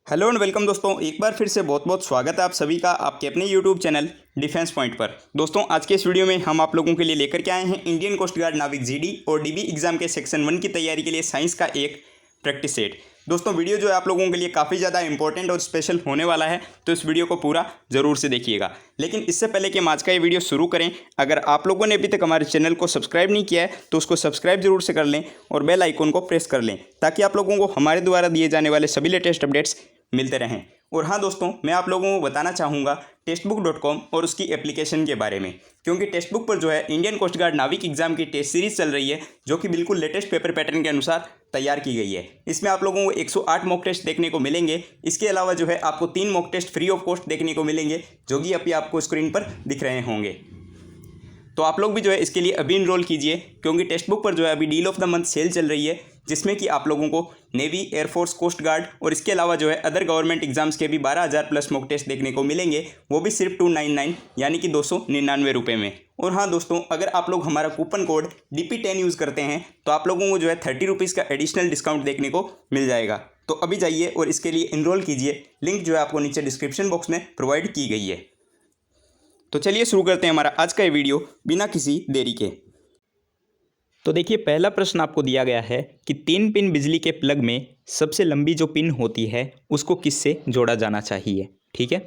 Hello and welcome दोस्तों, एक बार फिर से बहुत बहुत स्वागत है आप सभी का आपके अपने यूट्यूब चैनल डिफेंस पॉइंट पर। दोस्तों आज के इस वीडियो में हम आप लोगों के लिए लेकर के आए हैं इंडियन कोस्ट गार्ड नाविक जीडी और डीबी एग्जाम के सेक्शन 1 की तैयारी के लिए साइंस का एक प्रैक्टिस सेट। दोस्तों वीडियो जो है आप लोगों के लिए काफ़ी ज़्यादा इंपॉर्टेंट और स्पेशल होने वाला है, तो इस वीडियो को पूरा ज़रूर से देखिएगा। लेकिन इससे पहले कि हम आज का ये वीडियो शुरू करें, अगर आप लोगों ने अभी तक हमारे चैनल को सब्सक्राइब नहीं किया है तो उसको सब्सक्राइब जरूर से कर लें और बेल आइकन को प्रेस कर लें, ताकि आप लोगों को हमारे द्वारा दिए जाने वाले सभी लेटेस्ट अपडेट्स मिलते रहें। और हाँ दोस्तों, मैं आप लोगों को बताना चाहूँगा टेस्टबुक.com और उसकी एप्लीकेशन के बारे में, क्योंकि टेस्टबुक पर जो है इंडियन कोस्ट गार्ड नाविक एग्जाम की टेस्ट सीरीज़ चल रही है, जो कि बिल्कुल लेटेस्ट पेपर पैटर्न के अनुसार तैयार की गई है। इसमें आप लोगों को 108 मॉक टेस्ट देखने को मिलेंगे। इसके अलावा जो है आपको 3 mock test free of cost देखने को मिलेंगे, जो कि अभी आपको स्क्रीन पर दिख रहे होंगे। तो आप लोग भी जो है इसके लिए अभी इनरोल कीजिए, क्योंकि टेक्स्टबुक पर जो है अभी deal of the month sale चल रही है, जिसमें कि आप लोगों को नेवी, एयरफोर्स, कोस्ट गार्ड और इसके अलावा जो है अदर गवर्नमेंट एग्जाम्स के भी 12,000 प्लस मॉक टेस्ट देखने को मिलेंगे, वो भी सिर्फ 299 यानी कि 299 रुपये में। और हाँ दोस्तों, अगर आप लोग हमारा कूपन कोड DP10 यूज़ करते हैं तो आप लोगों को जो है 30 रुपीज़ का एडिशनल डिस्काउंट देखने को मिल जाएगा। तो अभी जाइए और इसके लिए इनरोल कीजिए। लिंक जो है आपको नीचे डिस्क्रिप्शन बॉक्स में प्रोवाइड की गई है। तो चलिए शुरू करते हैं हमारा आज का ये वीडियो बिना किसी देरी के। तो देखिए, पहला प्रश्न आपको दिया गया है कि 3 पिन बिजली के प्लग में सबसे लंबी जो पिन होती है उसको किससे जोड़ा जाना चाहिए। ठीक है,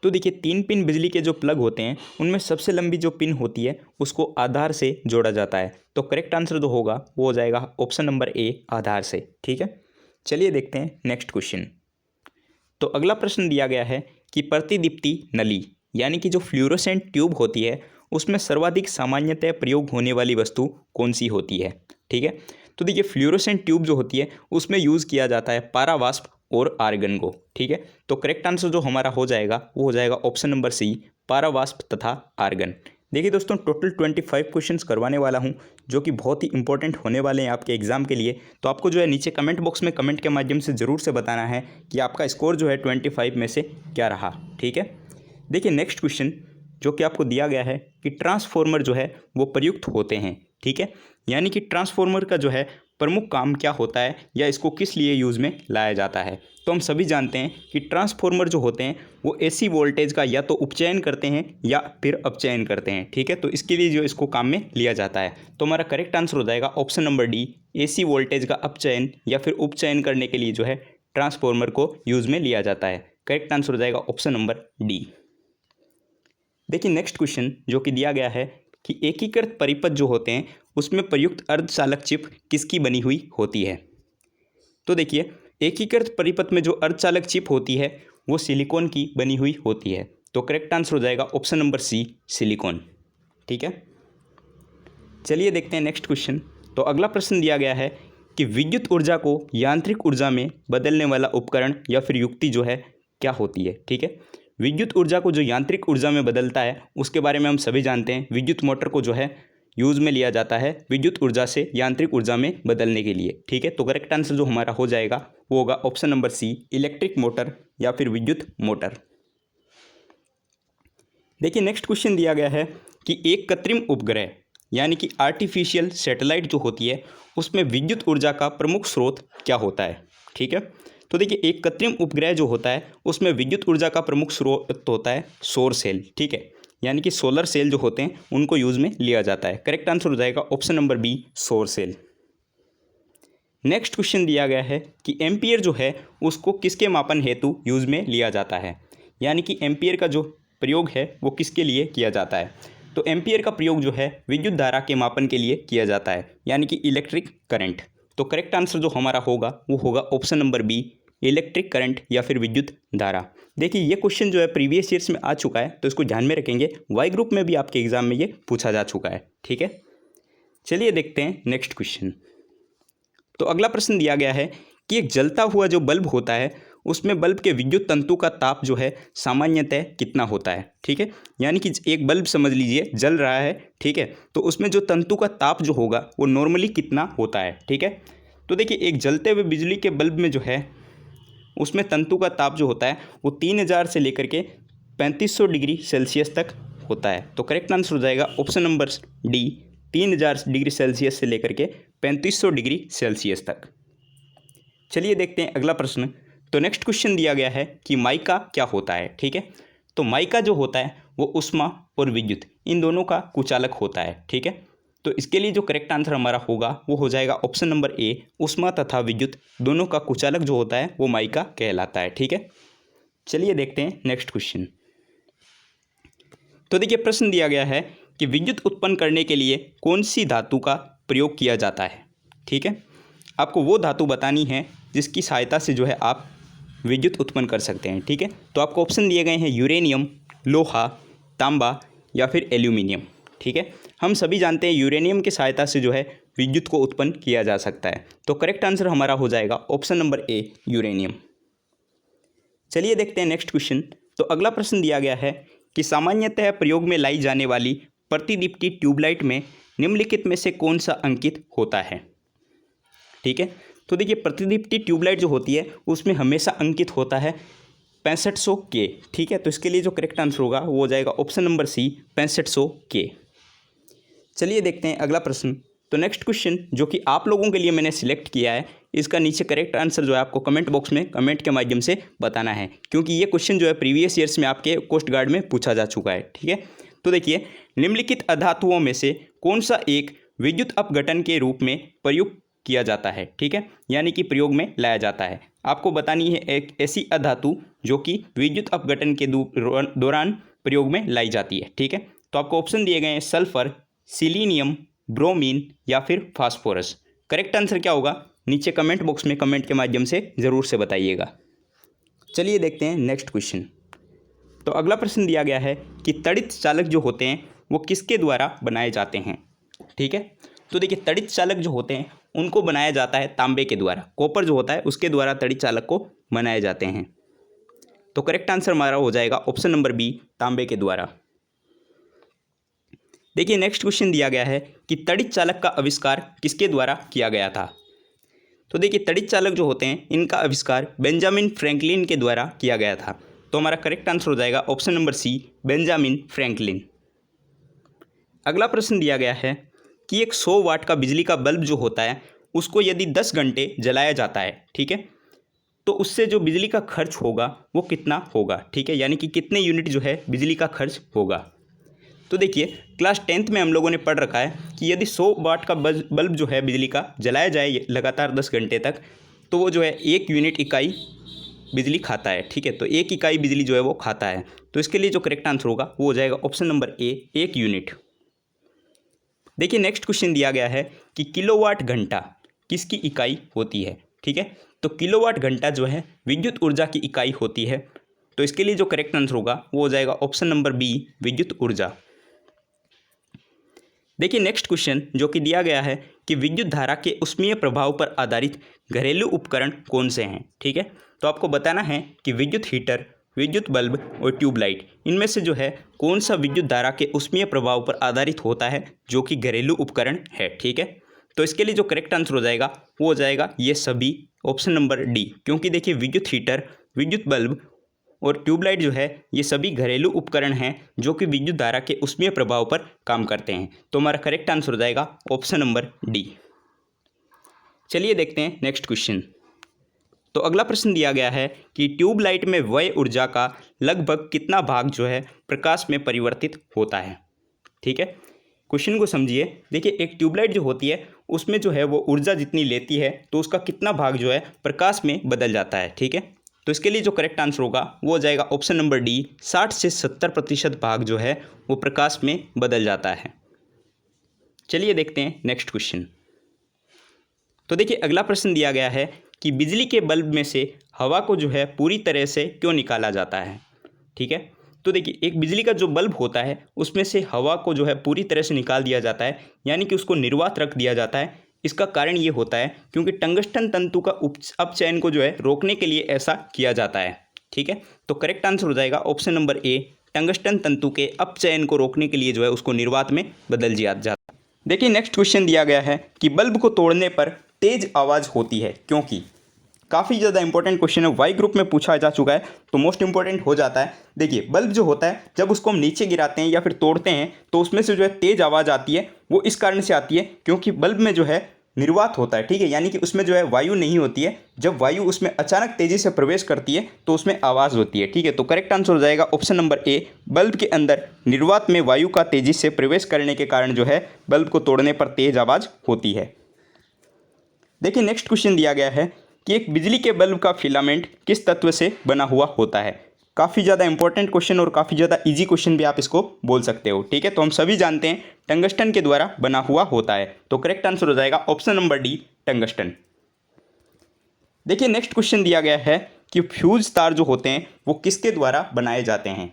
तो देखिए 3 पिन बिजली के जो प्लग होते हैं उनमें सबसे लंबी जो पिन होती है उसको आधार से जोड़ा जाता है। तो करेक्ट आंसर जो होगा वो हो जाएगा ऑप्शन नंबर ए, आधार से। ठीक है, चलिए देखते हैं नेक्स्ट क्वेश्चन। तो अगला प्रश्न दिया गया है कि प्रतिदीप्ति नली यानी कि जो फ्लूरोसेंट ट्यूब होती है उसमें सर्वाधिक सामान्यतः प्रयोग होने वाली वस्तु कौन सी होती है। ठीक है, तो देखिए फ्लूरोसेंट ट्यूब जो होती है उसमें यूज़ किया जाता है पारावास्प और आर्गन को। ठीक है, तो करेक्ट आंसर जो हमारा हो जाएगा वो हो जाएगा ऑप्शन नंबर सी, पारावास्प तथा आर्गन। देखिए दोस्तों, टोटल 25 क्वेश्चंस करवाने वाला हूं, जो कि बहुत ही इंपॉर्टेंट होने वाले हैं आपके एग्जाम के लिए। तो आपको जो है नीचे कमेंट बॉक्स में कमेंट के माध्यम से ज़रूर से बताना है कि आपका स्कोर जो है 25 में से क्या रहा। ठीक है, देखिए नेक्स्ट क्वेश्चन जो कि आपको दिया गया है कि ट्रांसफॉर्मर जो है वो प्रयुक्त होते हैं। ठीक है, यानी कि ट्रांसफॉर्मर का जो है प्रमुख काम क्या होता है या इसको किस लिए यूज़ में लाया जाता है। तो हम सभी जानते हैं कि ट्रांसफॉर्मर जो होते हैं वो AC वोल्टेज का या तो उपचयन करते हैं या फिर अपचयन करते हैं। ठीक है, तो इसके लिए जो इसको काम में लिया जाता है, तो हमारा करेक्ट आंसर हो जाएगा option number D, AC voltage का अपचयन या फिर उपचयन करने के लिए जो है ट्रांसफॉर्मर को यूज़ में लिया जाता है। करेक्ट आंसर हो जाएगा ऑप्शन नंबर डी। देखिए नेक्स्ट क्वेश्चन जो कि दिया गया है कि एकीकृत परिपथ जो होते हैं उसमें प्रयुक्त अर्धचालक चिप किसकी बनी हुई होती है। तो देखिए एकीकृत परिपथ में जो अर्धचालक चिप होती है वो सिलिकॉन की बनी हुई होती है। तो करेक्ट आंसर हो जाएगा ऑप्शन नंबर सी, सिलिकॉन। ठीक है, चलिए देखते हैं नेक्स्ट क्वेश्चन। तो अगला प्रश्न दिया गया है कि विद्युत ऊर्जा को यांत्रिक ऊर्जा में बदलने वाला उपकरण या फिर युक्ति जो है क्या होती है। ठीक है, विद्युत ऊर्जा को जो यांत्रिक ऊर्जा में बदलता है उसके बारे में हम सभी जानते हैं। विद्युत मोटर को जो है यूज़ में लिया जाता है विद्युत ऊर्जा से यांत्रिक ऊर्जा में बदलने के लिए। ठीक है, तो करेक्ट आंसर जो हमारा हो जाएगा वो होगा option number C, electric motor या फिर विद्युत मोटर। देखिए नेक्स्ट क्वेश्चन दिया गया है कि एक कृत्रिम उपग्रह यानी कि आर्टिफिशियल सैटेलाइट जो होती है उसमें विद्युत ऊर्जा का प्रमुख स्रोत क्या होता है। ठीक है, तो देखिए एक कृत्रिम उपग्रह जो होता है उसमें विद्युत ऊर्जा का प्रमुख स्रोत होता है सौर सेल। ठीक है, यानी कि सोलर सेल जो होते हैं उनको यूज़ में लिया जाता है। करेक्ट आंसर हो जाएगा ऑप्शन नंबर बी, सौर सेल। नेक्स्ट क्वेश्चन दिया गया है कि एम्पियर जो है उसको किसके मापन हेतु यूज़ में लिया जाता है, यानी कि एम्पियर का जो प्रयोग है वो किसके लिए किया जाता है। तो एम्पियर का प्रयोग जो है विद्युत धारा के मापन के लिए किया जाता है, यानी कि इलेक्ट्रिक करंट। तो करेक्ट आंसर जो हमारा होगा वो होगा option number B, electric current या फिर विद्युत धारा। देखिए ये क्वेश्चन जो है प्रीवियस ईयर्स में आ चुका है, तो इसको ध्यान में रखेंगे। वाई ग्रुप में भी आपके एग्जाम में ये पूछा जा चुका है। ठीक है, चलिए देखते हैं नेक्स्ट क्वेश्चन। तो अगला प्रश्न दिया गया है कि एक जलता हुआ जो बल्ब होता है उसमें बल्ब के विद्युत तंतु का ताप जो है सामान्यतः कितना होता है। ठीक है, यानी कि एक बल्ब समझ लीजिए जल रहा है। ठीक है, तो उसमें जो तंतु का ताप जो होगा वो नॉर्मली कितना होता है। ठीक है, तो देखिए एक जलते हुए बिजली के बल्ब में जो है उसमें तंतु का ताप जो होता है वो 3000 से लेकर के 3500 डिग्री सेल्सियस तक होता है। तो करेक्ट आंसर हो जाएगा option number D, 3000 degree Celsius से लेकर के 3500 डिग्री सेल्सियस तक। चलिए देखते हैं अगला प्रश्न तो नेक्स्ट क्वेश्चन दिया गया है कि माइका क्या होता है। ठीक है, तो माइका जो होता है वो उष्मा और विद्युत इन दोनों का कुचालक होता है। ठीक है, तो इसके लिए जो करेक्ट आंसर हमारा होगा वो हो जाएगा ऑप्शन नंबर ए, उष्मा तथा विद्युत दोनों का कुचालक जो होता है वो माइका कहलाता है। ठीक है, चलिए देखते हैं नेक्स्ट क्वेश्चन। तो देखिए प्रश्न दिया गया है कि विद्युत उत्पन्न करने के लिए कौन सी धातु का प्रयोग किया जाता है। ठीक है, आपको वो धातु बतानी है जिसकी सहायता से जो है आप विद्युत उत्पन्न कर सकते हैं। ठीक है, तो आपको ऑप्शन दिए गए हैं यूरेनियम, लोहा, तांबा या फिर एल्यूमिनियम। ठीक है, हम सभी जानते हैं यूरेनियम की सहायता से जो है विद्युत को उत्पन्न किया जा सकता है। तो करेक्ट आंसर हमारा हो जाएगा ऑप्शन नंबर ए, यूरेनियम। चलिए देखते हैं नेक्स्ट क्वेश्चन। तो अगला प्रश्न दिया गया है कि सामान्यतः प्रयोग में लाई जाने वाली प्रतिदीप्ति ट्यूबलाइट में निम्नलिखित में से कौन सा अंकित होता है। ठीक है, तो देखिए प्रतिदीप्ति ट्यूबलाइट जो होती है उसमें हमेशा अंकित होता है 6500 के। ठीक है, तो इसके लिए जो करेक्ट आंसर होगा वो हो जाएगा ऑप्शन नंबर सी, 6500 के। चलिए देखते हैं अगला प्रश्न। तो नेक्स्ट क्वेश्चन जो कि आप लोगों के लिए मैंने सिलेक्ट किया है, इसका नीचे करेक्ट आंसर जो है आपको कमेंट बॉक्स में कमेंट के माध्यम से बताना है, क्योंकि ये क्वेश्चन जो है प्रीवियस ईयर्स में आपके कोस्ट गार्ड में पूछा जा चुका है। ठीक है, तो देखिए निम्नलिखित अधातुओं में से कौन सा एक विद्युत अपघटन के रूप में प्रयुक्त किया जाता है। ठीक है, यानी कि प्रयोग में लाया जाता है। आपको बतानी है एक ऐसी अधातु जो कि विद्युत अपघटन के दौरान प्रयोग में लाई जाती है। ठीक है, तो आपको ऑप्शन दिए गए हैं सल्फर, सिलीनियम, ब्रोमीन या फिर फास्फोरस। करेक्ट आंसर क्या होगा नीचे कमेंट बॉक्स में कमेंट के माध्यम से ज़रूर से बताइएगा। चलिए देखते हैं नेक्स्ट क्वेश्चन। तो अगला प्रश्न दिया गया है कि तड़ित चालक जो होते हैं वो किसके द्वारा बनाए जाते हैं। ठीक है, तो देखिए तड़ित चालक जो होते हैं उनको बनाया जाता है तांबे के द्वारा, कॉपर जो होता है उसके द्वारा तड़ित चालक को बनाए जाते हैं। तो करेक्ट आंसर हमारा हो जाएगा ऑप्शन नंबर बी, तांबे के द्वारा। देखिए नेक्स्ट क्वेश्चन दिया गया है कि तड़ित चालक का आविष्कार किसके द्वारा किया गया था। तो देखिए तड़ित चालक जो होते हैं इनका आविष्कार बेंजामिन फ्रैंकलिन के द्वारा किया गया था। तो हमारा करेक्ट आंसर हो जाएगा option number C, Benjamin Franklin. अगला प्रश्न दिया गया है कि एक 100 वाट का बिजली का बल्ब जो होता है उसको यदि 10 घंटे जलाया जाता है, ठीक है, तो उससे जो बिजली का खर्च होगा वो कितना होगा। ठीक है, यानी कि कितने यूनिट जो है बिजली का खर्च होगा। तो देखिए क्लास 10th में हम लोगों ने पढ़ रखा है कि यदि 100 वाट का बल्ब जो है बिजली का जलाया जाए लगातार 10 घंटे तक, तो वो जो है 1 यूनिट इकाई बिजली खाता है। ठीक है, तो 1 इकाई बिजली जो है वो खाता है। तो इसके लिए जो करेक्ट आंसर होगा वो हो जाएगा ऑप्शन नंबर ए, 1 यूनिट। देखिए नेक्स्ट क्वेश्चन दिया गया है कि किलोवाट घंटा किसकी इकाई होती है। ठीक है, तो किलोवाट घंटा जो है विद्युत ऊर्जा की इकाई होती है। तो इसके लिए जो करेक्ट आंसर होगा वो हो जाएगा ऑप्शन नंबर बी, विद्युत ऊर्जा। देखिए नेक्स्ट क्वेश्चन जो कि दिया गया है कि विद्युत धारा के ऊष्मीय प्रभाव पर आधारित घरेलू उपकरण कौन से हैं। ठीक है, तो आपको बताना है कि विद्युत हीटर, विद्युत बल्ब और ट्यूबलाइट इनमें से जो है कौन सा विद्युत धारा के ऊष्मीय प्रभाव पर आधारित होता है जो कि घरेलू उपकरण है। ठीक है, तो इसके लिए जो करेक्ट आंसर हो जाएगा वो हो जाएगा ये सभी, ऑप्शन नंबर डी, क्योंकि देखिए विद्युत हीटर, विद्युत बल्ब और ट्यूबलाइट जो है ये सभी घरेलू उपकरण हैं जो कि विद्युत धारा के ऊष्मीय प्रभाव पर काम करते हैं। तो हमारा करेक्ट आंसर हो जाएगा ऑप्शन नंबर डी। चलिए देखते हैं नेक्स्ट क्वेश्चन। तो अगला प्रश्न दिया गया है कि ट्यूबलाइट में व्यय ऊर्जा का लगभग कितना भाग जो है प्रकाश में परिवर्तित होता है। ठीक है, क्वेश्चन को समझिए। देखिए एक ट्यूबलाइट जो होती है उसमें जो है वो ऊर्जा जितनी लेती है तो उसका कितना भाग जो है प्रकाश में बदल जाता है। ठीक है, तो इसके लिए जो करेक्ट आंसर होगा वो हो जाएगा ऑप्शन नंबर डी, 60 से 70% भाग जो है वो प्रकाश में बदल जाता है। चलिए देखते हैं नेक्स्ट क्वेश्चन। तो देखिए अगला प्रश्न दिया गया है कि बिजली के बल्ब में से हवा को जो है पूरी तरह से क्यों निकाला जाता है। ठीक है, तो देखिए एक बिजली का जो बल्ब होता है उसमें से हवा को जो है पूरी तरह से निकाल दिया जाता है, यानी कि उसको निर्वात रख दिया जाता है। इसका कारण ये होता है क्योंकि टंगस्टन तंतु का अपचयन को जो है रोकने के लिए ऐसा किया जाता है। ठीक है, तो करेक्ट आंसर हो जाएगा ऑप्शन नंबर ए, टंगस्टन तंतु के अपचयन को रोकने के लिए जो है उसको निर्वात में बदल दिया जाता है। देखिए नेक्स्ट क्वेश्चन दिया गया है कि बल्ब को तोड़ने पर तेज आवाज़ होती है क्योंकि। काफ़ी ज़्यादा इंपॉर्टेंट क्वेश्चन है, वाई ग्रुप में पूछा जा चुका है तो मोस्ट इंपॉर्टेंट हो जाता है। देखिए बल्ब जो होता है जब उसको हम नीचे गिराते हैं या फिर तोड़ते हैं तो उसमें से जो है तेज़ आवाज़ आती है। वो इस कारण से आती है क्योंकि बल्ब में जो है निर्वात होता है, ठीक है, यानी कि उसमें जो है वायु नहीं होती है। जब वायु उसमें अचानक तेज़ी से प्रवेश करती है तो उसमें आवाज़ होती है, ठीक है। तो करेक्ट आंसर हो जाएगा ऑप्शन नंबर ए, बल्ब के अंदर निर्वात में वायु का तेज़ी से प्रवेश करने के कारण जो है बल्ब को तोड़ने पर तेज आवाज़ होती है। देखिए नेक्स्ट क्वेश्चन दिया गया है कि एक बिजली के बल्ब का फिलामेंट किस तत्व से बना हुआ होता है। काफ़ी ज़्यादा इंपॉर्टेंट क्वेश्चन और काफ़ी ज़्यादा इजी क्वेश्चन भी आप इसको बोल सकते हो, ठीक है। तो हम सभी जानते हैं टंगस्टन के द्वारा बना हुआ होता है। तो करेक्ट आंसर हो जाएगा ऑप्शन नंबर डी, टंगस्टन। देखिए नेक्स्ट क्वेश्चन दिया गया है कि फ्यूज तार जो होते हैं वो किसके द्वारा बनाए जाते हैं।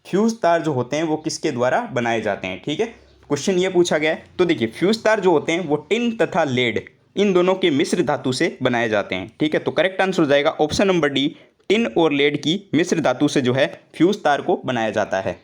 फ्यूज तार जो होते हैं वो किसके द्वारा बनाए जाते हैं, ठीक है। क्वेश्चन ये पूछा गया है। तो देखिए फ्यूज तार जो होते हैं वो टिन तथा लेड इन दोनों के मिश्र धातु से बनाए जाते हैं, ठीक है। तो करेक्ट आंसर हो जाएगा ऑप्शन नंबर डी, टिन और लेड की मिश्र धातु से जो है फ्यूज तार को बनाया जाता है।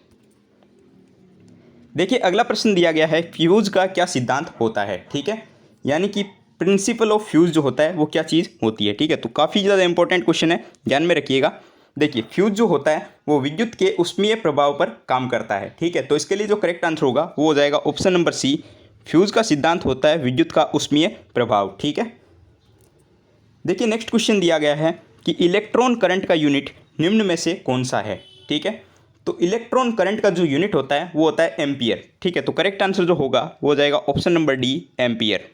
देखिए अगला प्रश्न दिया गया है फ्यूज का क्या सिद्धांत होता है, ठीक है, यानी कि प्रिंसिपल ऑफ फ्यूज जो होता है वो क्या चीज़ होती है, ठीक है। तो काफ़ी ज़्यादा इंपॉर्टेंट क्वेश्चन है, ध्यान में रखिएगा। देखिए फ्यूज जो होता है वो विद्युत के उष्मीय प्रभाव पर काम करता है, ठीक है। तो इसके लिए जो करेक्ट आंसर होगा वो हो जाएगा ऑप्शन नंबर सी, फ्यूज का सिद्धांत होता है विद्युत का उष्मीय प्रभाव, ठीक है। देखिए नेक्स्ट क्वेश्चन दिया गया है कि इलेक्ट्रॉन करंट का यूनिट निम्न में से कौन सा है, ठीक है। तो इलेक्ट्रॉन करंट का जो यूनिट होता है वो होता है एम्पियर, ठीक है। तो करेक्ट आंसर जो होगा वो हो जाएगा ऑप्शन नंबर डी, एम्पियर।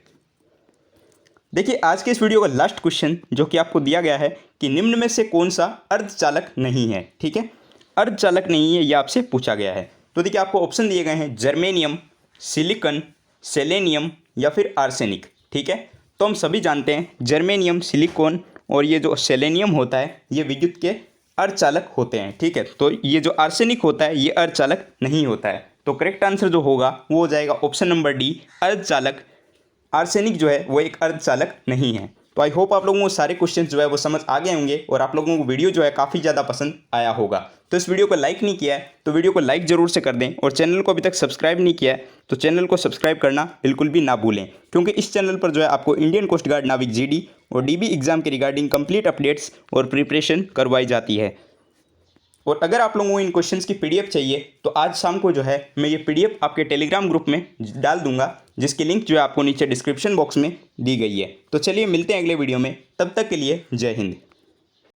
देखिए आज के इस वीडियो का लास्ट क्वेश्चन जो कि आपको दिया गया है कि निम्न में से कौन सा अर्धचालक नहीं है, ठीक है। अर्धचालक नहीं है ये आपसे पूछा गया है। तो देखिए आपको ऑप्शन दिए गए हैं जर्मेनियम, सिलिकॉन, सेलेनियम या फिर आर्सेनिक, ठीक है। तो हम सभी जानते हैं जर्मेनियम, सिलिकॉन और ये जो सेलेनियम होता है ये विद्युत के अर्धचालक होते हैं, ठीक है। तो ये जो आर्सेनिक होता है ये अर्धचालक नहीं होता है। तो करेक्ट आंसर जो होगा वो हो जाएगा ऑप्शन नंबर डी, अर्धचालक। आर्सेनिक जो है वो एक अर्धचालक नहीं है। तो आई होप आप लोगों को सारे क्वेश्चन जो है वो समझ आ गए होंगे और आप लोगों को वीडियो जो है काफ़ी ज़्यादा पसंद आया होगा। तो इस वीडियो को लाइक नहीं किया है तो वीडियो को लाइक ज़रूर से कर दें, और चैनल को अभी तक सब्सक्राइब नहीं किया है तो चैनल को सब्सक्राइब करना बिल्कुल भी ना भूलें, क्योंकि इस चैनल पर जो है आपको इंडियन कोस्ट गार्ड नाविक जीडी और डीबी एग्जाम के रिगार्डिंग कंप्लीट अपडेट्स और प्रिपरेशन करवाई जाती है। और अगर आप लोगों को इन क्वेश्चंस की पीडीएफ चाहिए तो आज शाम को जो है मैं ये पीडीएफ आपके टेलीग्राम ग्रुप में डाल दूंगा, जिसकी लिंक जो है आपको नीचे डिस्क्रिप्शन बॉक्स में दी गई है। तो चलिए मिलते हैं अगले वीडियो में, तब तक के लिए जय हिंद।